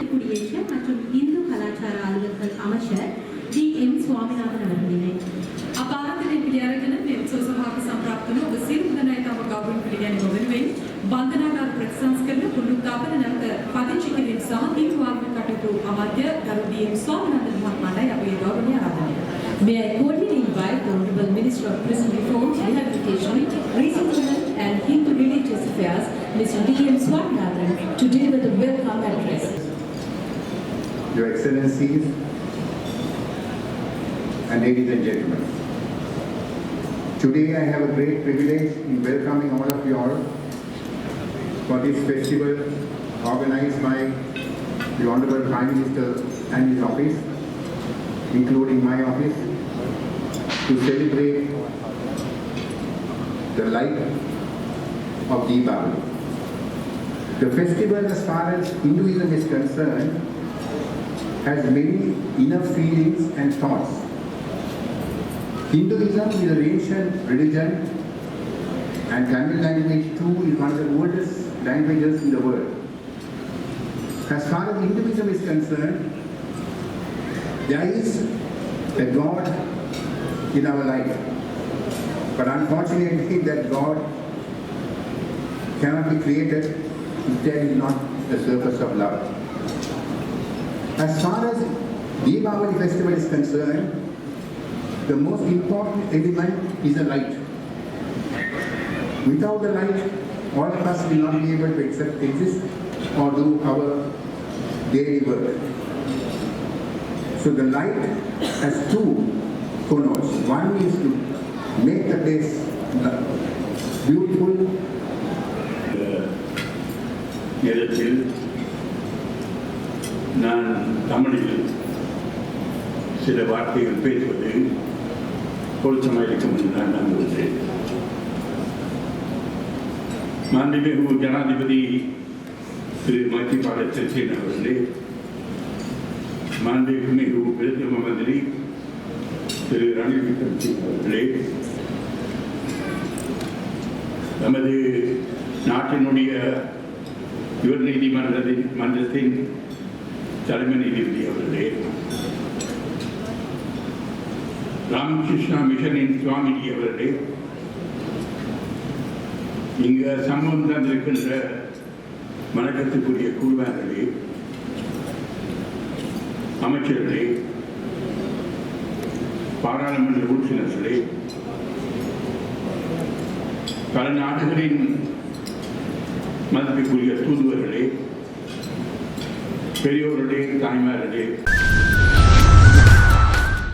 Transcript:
குடியேற்ற மற்றும் இந்து கலாச்சார அலுவலர்கள் அமைச்சர் டி.எம். ස්වාමිනාഥන් அவர்களினை අපාරතන පිළිඅරගෙන මෙත්සෝ සභාවක සම්ප්‍රාප්තන ඔබ සියලු දෙනා තම ගෞරවයෙන් පිළිගැනීම වෙනුවෙන් වන්දනාගාර ප්‍රතිසංස්කරණ පුනරුත්ථාපන නැවත පදිංචි කිරීම සහ හිමි වාර්ග කටයුතු අමාත්‍ය ගරු डी.एम. ස්වාමිනාථන් මහත්මයාට අපේ ගෞරවනීය ආරාධනය. May I cordially invite the Honorable Minister of Prison Reform, Rehabilitation, Resettlement and Hindu Religious Affairs, Mr. D.M. Swaminathan, to deliver the welcome address. Your Excellencies and ladies and gentlemen, today I have a great privilege in welcoming all of you all for this festival organized by the Honorable Prime Minister and his office, including my office, to celebrate the light of Deepavali. The festival, as far as Hinduism is concerned, has many inner feelings and thoughts. Hinduism is an ancient religion, and Tamil language too is one of the oldest languages in the world. As far as Hinduism is concerned, there is a God in our life, but unfortunately that God cannot be created if there is not the surface of love. As far as Deepavali festival is concerned, the most important element is the light. Without the light, all of us will not be able to exist or do our daily work. So the light has two connotes. One is to make the place beautiful. நேரத்தில் நான் தமிழில் சில வார்த்தைகள் பேசுவது பொருத்தமாக இருக்கும் என்று நான் நம்புகிறேன். மாண்புமிகு ஜனாதிபதி திரு மைத்ரிபால சிறிசேன அவர்களே, மாண்புமிகு பிரதம மந்திரி திரு ரணில் விக்ரமசிங்கே அவர்களே, நமது நாட்டினுடைய உயர் நீதிமன்றத்தின் தலைமை நீதிபதி அவர்களே, ராமகிருஷ்ணா மிஷனின் சுவாமிஜி அவர்களே, இங்கு சமூகம் தந்திருக்கின்ற வணக்கத்துக்குரிய குழுவார்களே, அமைச்சர்களே, பாராளுமன்ற உறுப்பினர்களே, பல நாடுகளின் மதிப்புக்குரிய தூதுவர்களே, பெரியோர்களே, தாய்மார்களே,